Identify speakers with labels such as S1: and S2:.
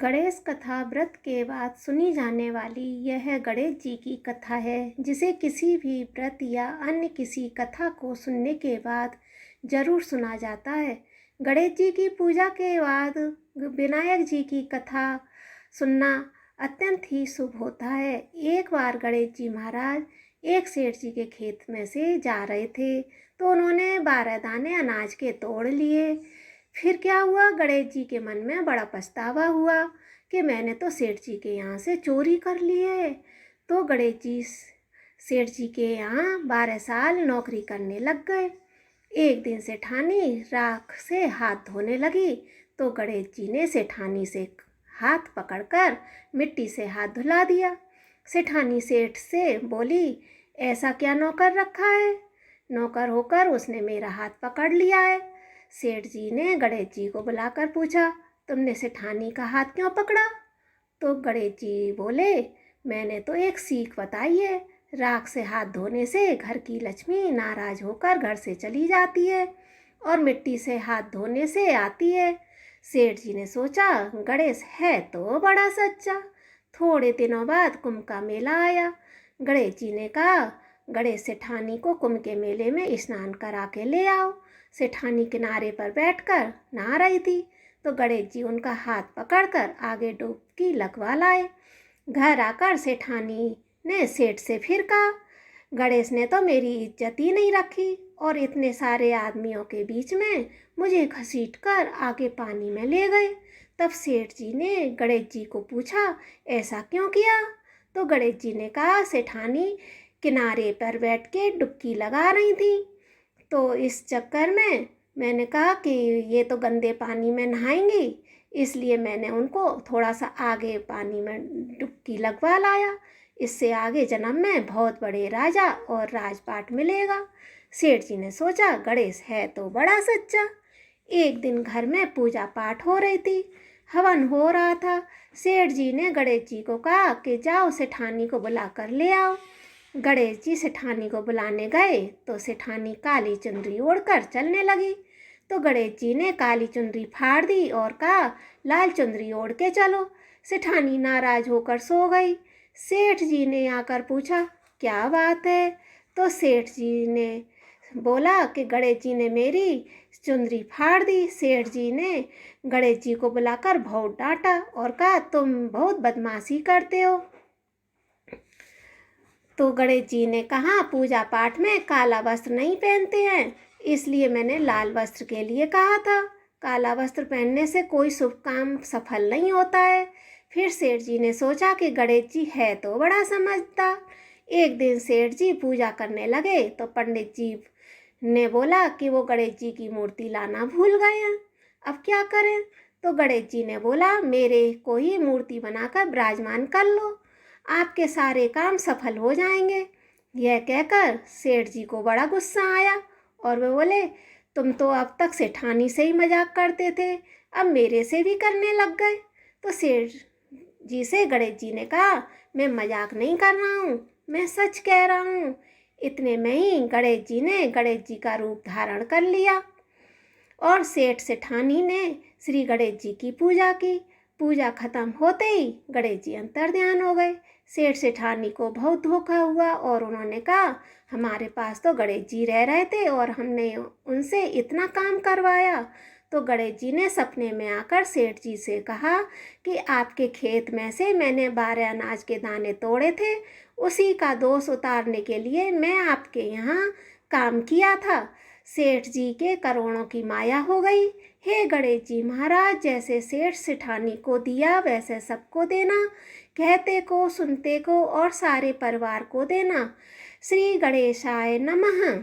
S1: गणेश कथा व्रत के बाद सुनी जाने वाली यह गणेश जी की कथा है, जिसे किसी भी व्रत या अन्य किसी कथा को सुनने के बाद जरूर सुना जाता है। गणेश जी की पूजा के बाद विनायक जी की कथा सुनना अत्यंत ही शुभ होता है। एक बार गणेश जी महाराज एक सेठ जी के खेत में से जा रहे थे, तो उन्होंने 12 दाने अनाज के तोड़ लिए। फिर क्या हुआ, गणेश जी के मन में बड़ा पछतावा हुआ कि मैंने तो सेठ जी के यहाँ से चोरी कर ली है। तो गणेश जी सेठ जी के यहाँ 12 साल नौकरी करने लग गए। एक दिन सेठानी राख से हाथ धोने लगी, तो गणेश जी ने सेठानी से हाथ पकड़कर मिट्टी से हाथ धुला दिया। सेठानी सेठ से बोली, ऐसा क्या नौकर रखा है, नौकर होकर उसने मेरा हाथ पकड़ लिया है। सेठ जी ने गणेश जी को बुलाकर पूछा, तुमने सेठानी का हाथ क्यों पकड़ा? तो गणेश जी बोले, मैंने तो एक सीख बताई है, राख से हाथ धोने से घर की लक्ष्मी नाराज होकर घर से चली जाती है और मिट्टी से हाथ धोने से आती है। सेठ जी ने सोचा, गणेश है तो बड़ा सच्चा। थोड़े दिनों बाद कुंभ का मेला आया। गणेश जी ने कहा, गणेश सेठानी को कुंभ के मेले में स्नान करा के ले आओ। सेठानी किनारे पर बैठकर नहा रही थी, तो गणेश जी उनका हाथ पकड़कर आगे डुबकी लगवा लाए। घर आकर सेठानी ने सेठ से फिर कहा, गणेश ने तो मेरी इज्जत ही नहीं रखी और इतने सारे आदमियों के बीच में मुझे घसीटकर आगे पानी में ले गए। तब सेठ जी ने गणेश जी को पूछा, ऐसा क्यों किया? तो गणेश जी ने कहा, सेठानी किनारे पर बैठ के डुबकी लगा रही थी, तो इस चक्कर में मैंने कहा कि ये तो गंदे पानी में नहाएंगी, इसलिए मैंने उनको थोड़ा सा आगे पानी में डुबकी लगवा लाया। इससे आगे जन्म में बहुत बड़े राजा और राजपाट मिलेगा। सेठ जी ने सोचा, गणेश है तो बड़ा सच्चा। एक दिन घर में पूजा पाठ हो रही थी, हवन हो रहा था। सेठ जी ने गणेश जी को कहा कि जाओ सेठानी को बुला कर ले आओ। गणेश जी सेठानी को बुलाने गए, तो सेठानी काली चुनरी ओढ़कर चलने लगी। तो गणेश जी ने काली चुनरी फाड़ दी और कहा, लाल चुनरी ओढ़ के चलो। सेठानी नाराज होकर सो गई। सेठ जी ने आकर पूछा, क्या बात है? तो सेठ जी ने बोला कि गणेश जी ने मेरी चुनरी फाड़ दी। सेठ जी ने गणेश जी को बुलाकर बहुत डांटा और कहा, तुम बहुत बदमाशी करते हो। तो गणेश जी ने कहा, पूजा पाठ में काला वस्त्र नहीं पहनते हैं, इसलिए मैंने लाल वस्त्र के लिए कहा था। काला वस्त्र पहनने से कोई शुभ काम सफल नहीं होता है। फिर सेठ जी ने सोचा कि गणेश जी है तो बड़ा समझदार। एक दिन सेठ जी पूजा करने लगे, तो पंडित जी ने बोला कि वो गणेश जी की मूर्ति लाना भूल गए हैं, अब क्या करें? तो गणेश जी ने बोला, मेरे को ही मूर्ति बनाकर विराजमान कर लो, आपके सारे काम सफल हो जाएंगे। यह कहकर सेठ जी को बड़ा गुस्सा आया और वे बोले, तुम तो अब तक सेठानी से ही मजाक करते थे, अब मेरे से भी करने लग गए। तो सेठ जी से गणेश जी ने कहा, मैं मजाक नहीं कर रहा हूँ, मैं सच कह रहा हूँ। इतने में ही गणेश जी ने गणेश जी का रूप धारण कर लिया और सेठ सेठानी ने श्री गणेश जी की पूजा की। पूजा खत्म होते ही गणेश जी अंतर्ध्यान हो गए। सेठ सेठानी को बहुत धोखा हुआ और उन्होंने कहा, हमारे पास तो गणेश जी रह रहे थे और हमने उनसे इतना काम करवाया। तो गणेश जी ने सपने में आकर सेठ जी से कहा कि आपके खेत में से मैंने 12 अनाज के दाने तोड़े थे, उसी का दोष उतारने के लिए मैं आपके यहाँ काम किया था। सेठ जी के करोड़ों की माया हो गई। हे गणेश जी महाराज, जैसे सेठ सेठानी को दिया वैसे सबको देना, कहते को सुनते को और सारे परिवार को देना। श्री गणेशाय नमः।